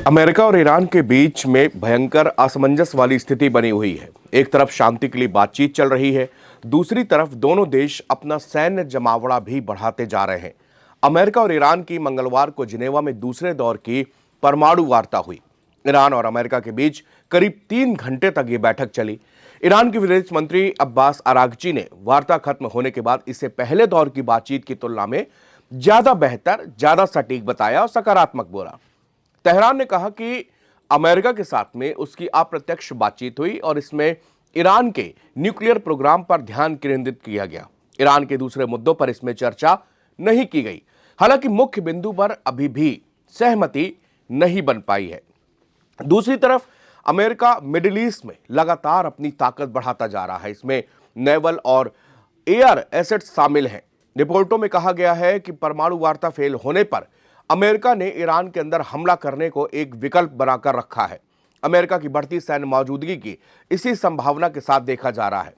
America और Iran के बीच में भयंकर असमंजस वाली स्थिति बनी हुई है। एक तरफ शांति के लिए बातचीत चल रही है, दूसरी तरफ दोनों देश अपना सैन्य जमावड़ा भी बढ़ाते जा रहे हैं। अमेरिका और ईरान की मंगलवार को जिनेवा में दूसरे दौर की परमाणु वार्ता हुई। ईरान और अमेरिका के बीच करीब 3 घंटे तक ये बैठक चली। ईरान के विदेश मंत्री अब्बास अरागची ने वार्ता खत्म होने के बाद इसे पहले दौर की बातचीत की तुलना में ज्यादा बेहतर, ज्यादा सटीक बताया और सकारात्मक बोला। तेहरान ने कहा कि अमेरिका के साथ में उसकी अप्रत्यक्ष बातचीत हुई और इसमें ईरान के न्यूक्लियर प्रोग्राम पर ध्यान केंद्रित किया गया। ईरान के दूसरे मुद्दों पर इसमें चर्चा नहीं की गई। हालांकि मुख्य बिंदु पर अभी भी सहमति नहीं बन पाई है। दूसरी तरफ अमेरिका मिडिल ईस्ट में लगातार अपनी ताकत बढ़ाता जा रहा है। इसमें नेवल और एयर एसेट्स शामिल हैं। रिपोर्टों में कहा गया है कि परमाणु वार्ता फेल होने पर अमेरिका ने ईरान के अंदर हमला करने को एक विकल्प बनाकर रखा है। अमेरिका की बढ़ती सैन्य मौजूदगी की इसी संभावना के साथ देखा जा रहा है।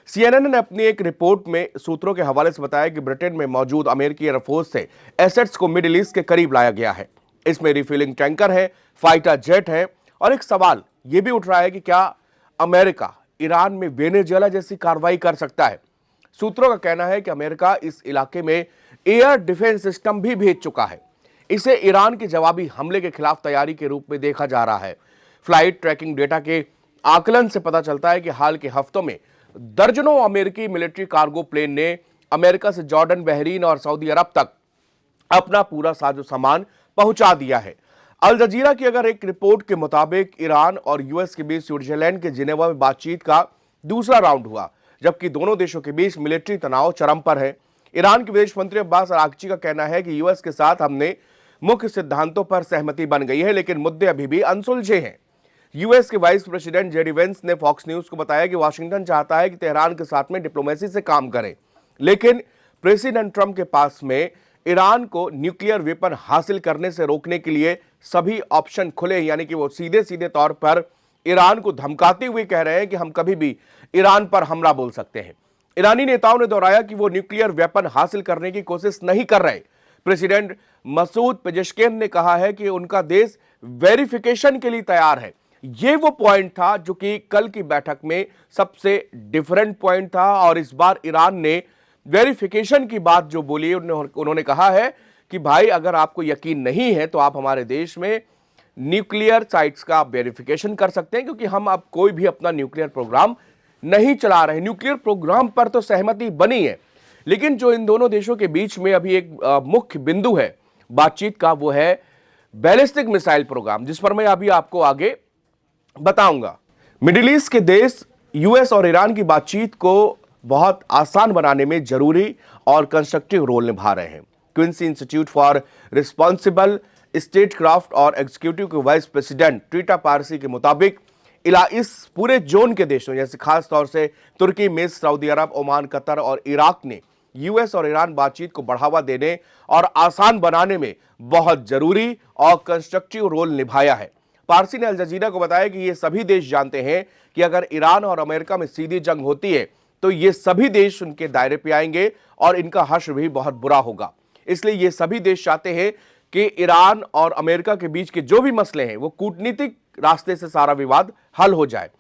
सीएनएन ने अपनी एक रिपोर्ट में सूत्रों के हवाले से बताया कि ब्रिटेन में मौजूद अमेरिकी एयरफोर्स से एसेट्स को मिडिल ईस्ट के करीब लाया गया है। इसमें रिफिलिंग टैंकर है, फाइटर जेट है और एक सवाल यह भी उठ रहा है कि क्या अमेरिका ईरान में वेनेजुएला जैसी कार्रवाई कर सकता है। सूत्रों का कहना है कि अमेरिका इस इलाके में एयर डिफेंस सिस्टम भी भेज चुका है। इसे ईरान के जवाबी हमले के खिलाफ तैयारी के रूप में देखा जा रहा है। फ्लाइट ट्रैकिंग डेटा के आकलन से पता चलता है कि हाल के हफ्तों में दर्जनों अमेरिकी मिलिट्री कार्गो प्लेन ने अमेरिका से जॉर्डन, बहरीन और सऊदी अरब तक अपना पूरा साजो सामान पहुंचा दिया है। अल जजीरा की अगर एक रिपोर्ट के मुताबिक ईरान और यूएस के बीच स्विट्जरलैंड के जिनेवा में बातचीत का दूसरा राउंड हुआ, जबकि दोनों देशों के बीच मिलिट्री तनाव चरम पर है। ईरान के विदेश मंत्री अब्बास अरागची का कहना है कि यूएस के साथ हमने मुख्य सिद्धांतों पर सहमति बन गई है, लेकिन मुद्दे अभी भी अनसुलझे हैं। यूएस के वाइस प्रेसिडेंट जेडी वेंस ने फॉक्स न्यूज को बताया कि वाशिंगटन चाहता है कि तेहरान के साथ में डिप्लोमेसी से काम करे, लेकिन प्रेसिडेंट ट्रंप के पास में ईरान को न्यूक्लियर वेपन हासिल करने से रोकने के लिए सभी ऑप्शन खुले, यानी कि वो सीधे सीधे तौर पर ईरान को धमकाते हुए कह रहे हैं कि हम कभी भी ईरान पर हमला बोल सकते हैं। ईरानी नेताओं ने दोहराया कि वो न्यूक्लियर वेपन हासिल करने की कोशिश नहीं कर रहे। प्रेसिडेंट मसूद पेजेश्कियान ने कहा है कि उनका देश वेरिफिकेशन के लिए तैयार है। यह वो पॉइंट था जो कि कल की बैठक में सबसे डिफरेंट पॉइंट था और इस बार ईरान ने वेरिफिकेशन की बात जो बोली, उन्होंने कहा है कि भाई अगर आपको यकीन नहीं है तो आप हमारे देश में न्यूक्लियर साइट्स का वेरिफिकेशन कर सकते हैं, क्योंकि हम अब कोई भी अपना न्यूक्लियर प्रोग्राम नहीं चला रहे। न्यूक्लियर प्रोग्राम पर तो सहमति बनी है, लेकिन जो इन दोनों देशों के बीच में अभी एक मुख्य बिंदु है बातचीत का, वो है बैलिस्टिक मिसाइल प्रोग्राम, जिस पर मैं अभी आपको आगे बताऊंगा। मिडिल ईस्ट के देश यूएस और ईरान की बातचीत को बहुत आसान बनाने में जरूरी और कंस्ट्रक्टिव रोल निभा रहे हैं। Quincy Institute for Responsible Statecraft और एग्जीक्यूटिव के वाइस प्रेसिडेंट ट्रीटा पारसी के मुताबिक इस पूरे जोन के देशों जैसे खास तौर से तुर्की, मिस्र, सऊदी अरब, ओमान, कतर और इराक ने यूएस और ईरान बातचीत को बढ़ावा देने और आसान बनाने में बहुत जरूरी और कंस्ट्रक्टिव रोल निभाया है। पारसी ने अल जजीरा को बताया कि ये सभी देश जानते हैं कि अगर ईरान और अमेरिका में सीधी जंग होती है तो ये सभी देश उनके दायरे पे आएंगे और इनका हश्र भी बहुत बुरा होगा। इसलिए ये सभी देश चाहते हैं कि ईरान और अमेरिका के बीच के जो भी मसले हैं वो कूटनीतिक रास्ते से सारा विवाद हल हो जाए।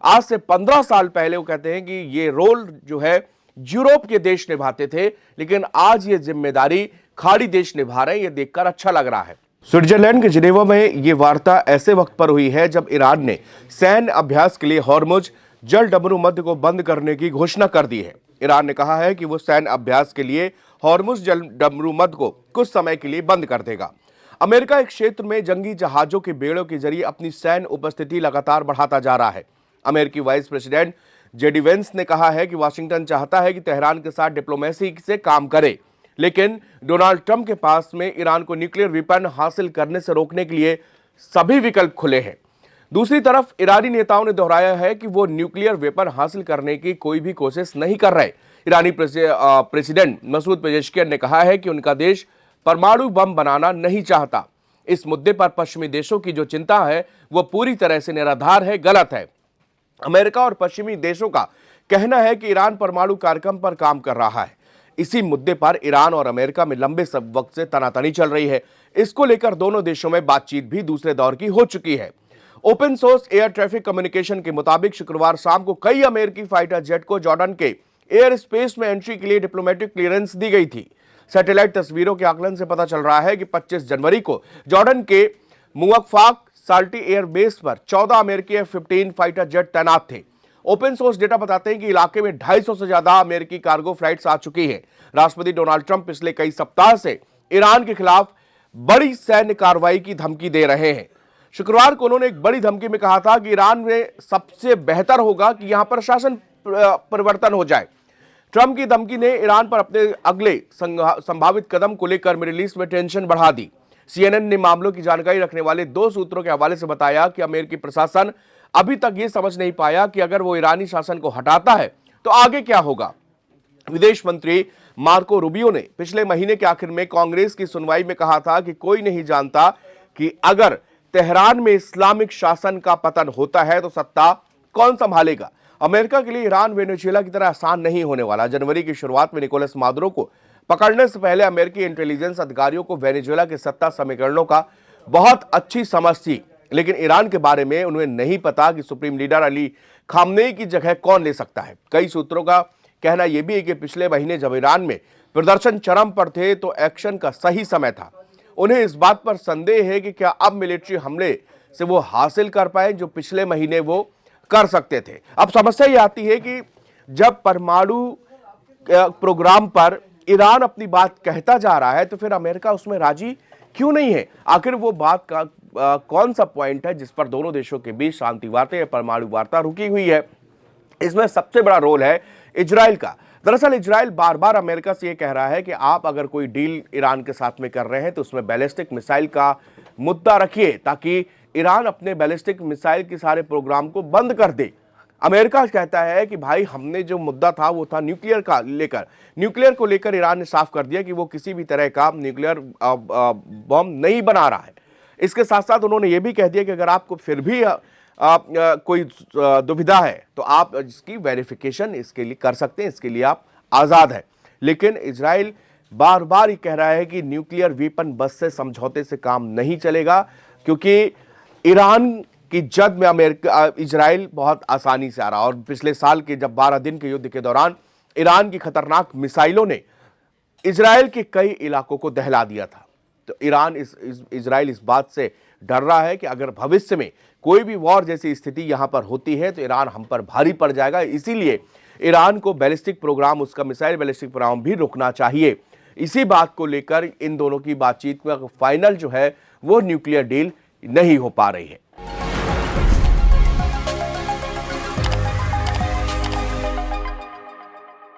आज से 15 साल पहले वो कहते हैं कि ये रोल जो है यूरोप के देश निभाते थे, लेकिन आज ये जिम्मेदारी खाड़ी देश निभा रहे हैं। ये देखकर अच्छा लग रहा है। स्विट्जरलैंड के जिनेवा में ये वार्ता ऐसे वक्त पर हुई है जब ईरान ने सैन्य अभ्यास के लिए हॉर्मुज जल डमरू मध्य को बंद करने की घोषणा कर दी है। ईरान ने कहा है कि वो सैन्य अभ्यास के लिए हॉर्मुज जल डमरू मध्य को कुछ समय के लिए बंद कर देगा। अमेरिका एक क्षेत्र में जंगी जहाजों के बेड़ों के जरिए अपनी सैन्य उपस्थिति लगातार बढ़ाता जा रहा है। अमेरिकी वाइस प्रेसिडेंट जेडी वेंस ने कहा है कि वाशिंगटन चाहता है कि तेहरान के साथ डिप्लोमेसी से काम करे, लेकिन डोनाल्ड ट्रंप के पास में ईरान को न्यूक्लियर वेपन हासिल करने से रोकने के लिए सभी विकल्प खुले हैं। दूसरी तरफ ईरानी नेताओं ने दोहराया है कि वो न्यूक्लियर वेपन हासिल करने की कोई भी कोशिश नहीं कर रहे। ईरानी प्रेसिडेंट मसूद पेजेश्कियान ने कहा है कि उनका देश परमाणु बम बनाना नहीं चाहता। इस मुद्दे पर पश्चिमी देशों की जो चिंता है वो पूरी तरह से निराधार है, गलत है। अमेरिका और पश्चिमी देशों का कहना है कि ईरान परमाणु कार्यक्रम पर काम कर रहा है। इसी मुद्दे पर ईरान और अमेरिका में लंबे वक्त से तनातनी चल रही है। इसको लेकर दोनों देशों में बातचीत भी दूसरे दौर की हो चुकी है। Open source air traffic communication के मुताबिक शुक्रवार शाम को कई अमेरिकी फाइटर जेट को जॉर्डन के एयर स्पेस में एंट्री के लिए डिप्लोमेटिक क्लियरेंस दी गई थी। सैटेलाइट तस्वीरों के आकलन से पता चल रहा है कि 25 जनवरी को जॉर्डन के मुवक्फाक साल्टी एयर बेस पर 14 अमेरिकी F-15 फाइटर जेट तैनात थे। ओपन सोर्स डेटा बताते हैं कि इलाके में 250 से ज्यादा अमेरिकी कार्गो फ्लाइट्स आ चुकी हैं। राष्ट्रपति डोनाल्ड ट्रंप पिछले कई सप्ताह से ईरान के खिलाफ बड़ी सैन्य कार्रवाई की धमकी दे रहे हैं। शुक्रवार को उन्होंने एक बड़ी धमकी में कहा था कि ईरान में सबसे बेहतर होगा कि यहां पर शासन परिवर्तन हो जाए। ट्रंप की धमकी ने ईरान पर अपने अगले संभावित कदम को लेकर मिडिल ईस्ट में टेंशन बढ़ा दी। CNN ने मामलों की जानकारी रखने वाले 2 सूत्रों के हवाले से बताया कि अमेरिकी प्रशासन अभी तक यह समझ नहीं पाया कि अगर वो ईरानी शासन को हटाता है तो आगे क्या होगा। विदेश मंत्री मार्को रूबियो ने पिछले महीने के आखिर में कांग्रेस की सुनवाई में कहा था कि कोई नहीं जानता कि अगर तेहरान में इस्लामिक शासन का पतन होता है तो सत्ता कौन संभालेगा। अमेरिका के लिए ईरान वेनेजुएला की तरह आसान नहीं होने वाला। जनवरी की शुरुआत में निकोलस मादुरो को पकड़ने से पहले अमेरिकी इंटेलिजेंस अधिकारियों को वेनेजुएला के सत्ता समीकरणों का बहुत अच्छी समझ थी, लेकिन ईरान के बारे में उन्हें नहीं पता कि सुप्रीम लीडर अली खामनेई की जगह कौन ले सकता है। कई सूत्रों का कहना यह भी है कि पिछले महीने जब ईरान में प्रदर्शन चरम पर थे तो एक्शन का सही समय था। उन्हें इस बात पर संदेह है कि क्या अब मिलिट्री हमले से वो हासिल कर पाए जो पिछले महीने वो कर सकते थे। अब समस्या ये आती है कि जब परमाणु प्रोग्राम पर ईरान अपनी बात कहता जा रहा है तो फिर अमेरिका उसमें राजी क्यों नहीं है। आखिर वो बात का कौन सा पॉइंट है जिस पर दोनों देशों के बीच शांति वार्ता या परमाणु वार्ता रुकी हुई है। इसमें सबसे बड़ा रोल है इजराइल का। दरअसल इजराइल बार बार अमेरिका से यह कह रहा है कि आप अगर कोई डील ईरान के साथ में कर रहे हैं तो उसमें बैलिस्टिक मिसाइल का मुद्दा रखिए ताकि ईरान अपने बैलिस्टिक मिसाइल के सारे प्रोग्राम को बंद कर दे। अमेरिका कहता है कि भाई हमने जो मुद्दा था वो था न्यूक्लियर को लेकर ईरान ने साफ कर दिया कि वो किसी भी तरह का न्यूक्लियर बॉम्ब नहीं बना रहा है। इसके साथ साथ उन्होंने ये भी कह दिया कि अगर आपको फिर भी कोई दुविधा है तो आप इसकी वेरिफिकेशन इसके लिए कर सकते हैं, इसके लिए आप आज़ाद हैं। लेकिन इजराइल बार बार ये कह रहा है कि न्यूक्लियर वेपन बस से समझौते से काम नहीं चलेगा, क्योंकि ईरान की जद में इजराइल बहुत आसानी से आ रहा। और पिछले साल के जब 12 दिन के युद्ध के दौरान ईरान की खतरनाक मिसाइलों ने इजराइल के कई इलाकों को दहला दिया था। तो इजराइल इस बात से डर रहा है कि अगर भविष्य में कोई भी वॉर जैसी स्थिति यहां पर होती है तो ईरान हम पर भारी पड़ जाएगा। इसीलिए ईरान को बैलिस्टिक प्रोग्राम, उसका मिसाइल बैलिस्टिक प्रोग्राम भी रुकना चाहिए। इसी बात को लेकर इन दोनों की बातचीत में फाइनल जो है वो न्यूक्लियर डील नहीं हो पा रही है।